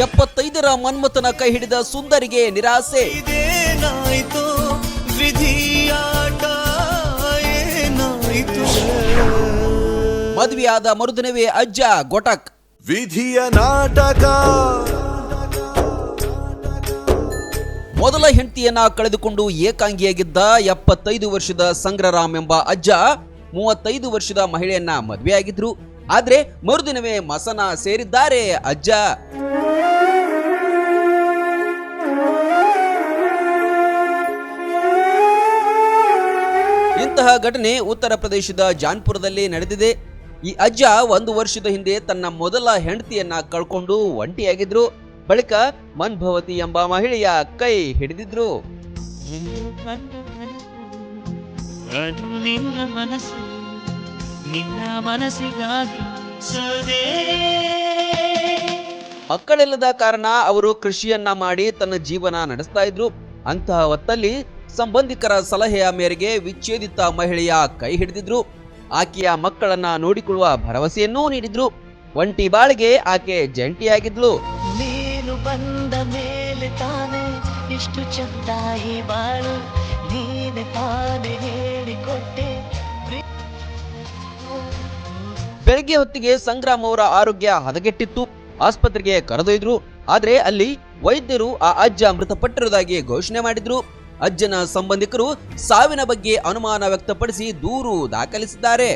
75ರ ಮನ್ಮಥನ ಕೈ ಹಿಡಿದ ಸುಂದರಿಗೆ ನಿರಾಸೆ. ಮದುವೆಯಾದ ಮರುದಿನವೇ ಅಜ್ಜ ಗೊಟಕ್. ವಿಧಿಯ ನಾಟಕ. ಮೊದಲ ಹೆಂಡತಿಯನ್ನ ಕಳೆದುಕೊಂಡು ಏಕಾಂಗಿಯಾಗಿದ್ದ 75 ವರ್ಷದ ಸಂಗ್ರರಾಮ್ ಎಂಬ ಅಜ್ಜ 35 ವರ್ಷದ ಮಹಿಳೆಯನ್ನ ಮದುವೆಯಾಗಿದ್ರು. ಆದ್ರೆ ಮರುದಿನವೇ ಮಸನ ಸೇರಿದ್ದಾರೆ ಅಜ್ಜ. ಇಂತಹ ಘಟನೆ ಉತ್ತರ ಪ್ರದೇಶದ ಜಾನ್ಪುರದಲ್ಲಿ ನಡೆದಿದೆ. ಈ ಅಜ್ಜ 1 ವರ್ಷದ ಹಿಂದೆ ತನ್ನ ಮೊದಲ ಹೆಂಡತಿಯನ್ನ ಕಳ್ಕೊಂಡು ಒಂಟಿಯಾಗಿದ್ರು. ಬಳಿಕ ಮನ್ಭವತಿ ಎಂಬ ಮಹಿಳೆಯ ಕೈ ಹಿಡಿದಿದ್ರು. ಮಕ್ಕಳಿಲ್ಲದ ಕಾರಣ ಅವರು ಕೃಷಿಯನ್ನ ಮಾಡಿ ತನ್ನ ಜೀವನ ನಡೆಸ್ತಾ ಇದ್ರು. ಅಂತಹ ಹೊತ್ತಲ್ಲಿ ಸಂಬಂಧಿಕರ ಸಲಹೆಯ ಮೇರೆಗೆ ವಿಚ್ಛೇದಿತ ಮಹಿಳೆಯ ಕೈ ಹಿಡಿದಿದ್ರು. ಆಕೆಯ ಮಕ್ಕಳನ್ನ ನೋಡಿಕೊಳ್ಳುವ ಭರವಸೆಯನ್ನೂ ನೀಡಿದ್ರು. ಒಂಟಿ ಬಾಳಿಗೆ ಆಕೆ ಜಂಟಿಯಾಗಿದ್ಲು. ನೀನು ಬಂದ ಮೇಲೆ ತಾನೆ ಎಷ್ಟು ಚಂದ ಈ ಬಾಳು, ನೀನೆ ತಾನೆ ಹೇಳಿಕೊಟ್ಟೆ. ಬೆಳಗ್ಗೆ ಹೊತ್ತಿಗೆ ಸಂಗ್ರಾಮ್ ಅವರ ಆರೋಗ್ಯ ಹದಗೆಟ್ಟಿತ್ತು. ಆಸ್ಪತ್ರೆಗೆ ಕರೆದೊಯ್ದ್ರು. ಆದ್ರೆ ಅಲ್ಲಿ ವೈದ್ಯರು ಆ ಅಜ್ಜ ಮೃತಪಟ್ಟಿರುವುದಾಗಿ ಘೋಷಣೆ ಮಾಡಿದ್ರು. ಅಜ್ಜನ ಸಂಬಂಧಿಕರು ಸಾವಿನ ಬಗ್ಗೆ ಅನುಮಾನ ವ್ಯಕ್ತಪಡಿಸಿ ದೂರು ದಾಖಲಿಸಿದ್ದಾರೆ.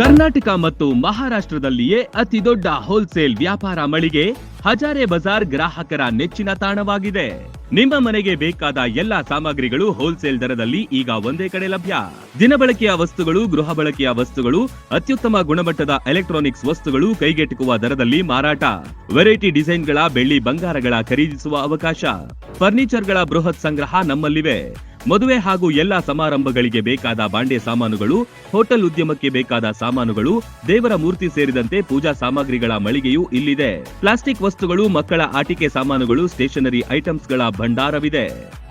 ಕರ್ನಾಟಕ ಮತ್ತು ಮಹಾರಾಷ್ಟ್ರದಲ್ಲಿಯೇ ಅತಿ ದೊಡ್ಡ ಹೋಲ್ಸೇಲ್ ವ್ಯಾಪಾರ ಮಳಿಗೆ ಹಜಾರೆ ಬಜಾರ್ ಗ್ರಾಹಕರ ನೆಚ್ಚಿನ ತಾಣವಾಗಿದೆ. ನಿಮ್ಮ ಮನೆಗೆ ಬೇಕಾದ ಎಲ್ಲಾ ಸಾಮಗ್ರಿಗಳು ಹೋಲ್ಸೇಲ್ ದರದಲ್ಲಿ ಈಗ ಒಂದೇ ಕಡೆ ಲಭ್ಯ. ದಿನಬಳಕೆಯ ವಸ್ತುಗಳು, ಗೃಹ ಬಳಕೆಯ ವಸ್ತುಗಳು, ಅತ್ಯುತ್ತಮ ಗುಣಮಟ್ಟದ ಎಲೆಕ್ಟ್ರಾನಿಕ್ಸ್ ವಸ್ತುಗಳು ಕೈಗೆಟುಕುವ ದರದಲ್ಲಿ ಮಾರಾಟ. ವೆರೈಟಿ ಡಿಸೈನ್ಗಳ ಬೆಳ್ಳಿ ಬಂಗಾರಗಳ ಖರೀದಿಸುವ ಅವಕಾಶ. ಫರ್ನಿಚರ್ಗಳ ಬೃಹತ್ ಸಂಗ್ರಹ ನಮ್ಮಲ್ಲಿವೆ. ಮದುವೆ ಹಾಗೂ ಎಲ್ಲಾ ಸಮಾರಂಭಗಳಿಗೆ ಬೇಕಾದ ಬಾಂಡೆ ಸಾಮಾನುಗಳು, ಹೋಟೆಲ್ ಉದ್ಯಮಕ್ಕೆ ಬೇಕಾದ ಸಾಮಾನುಗಳು, ದೇವರ ಮೂರ್ತಿ ಸೇರಿದಂತೆ ಪೂಜಾ ಸಾಮಗ್ರಿಗಳ ಮಳಿಗೆಯೂ ಇಲ್ಲಿದೆ. ಪ್ಲಾಸ್ಟಿಕ್ ವಸ್ತುಗಳು, ಮಕ್ಕಳ ಆಟಿಕೆ ಸಾಮಾನುಗಳು, ಸ್ಟೇಷನರಿ ಐಟಮ್ಸ್ಗಳ ಭಂಡಾರವಿದೆ.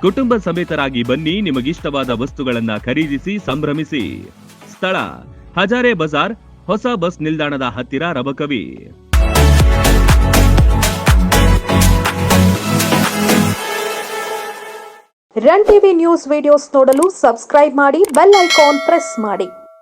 ಕುಟುಂಬ ಸಮೇತರಾಗಿ ಬನ್ನಿ, ನಿಮಗಿಷ್ಟವಾದ ವಸ್ತುಗಳನ್ನ ಖರೀದಿಸಿ ಸಂಭ್ರಮಿಸಿ. ಸ್ಥಳ ಹಜಾರೆ ಬಜಾರ್, ಹೊಸ ಬಸ್ ನಿಲ್ದಾಣದ ಹತ್ತಿರ, Rabakavi. Run TV news videos ನೋಡಲು ಸಬ್ಸ್ಕ್ರೈಬ್ ಮಾಡಿ, ಬೆಲ್ ಐಕಾನ್ ಪ್ರೆಸ್ ಮಾಡಿ.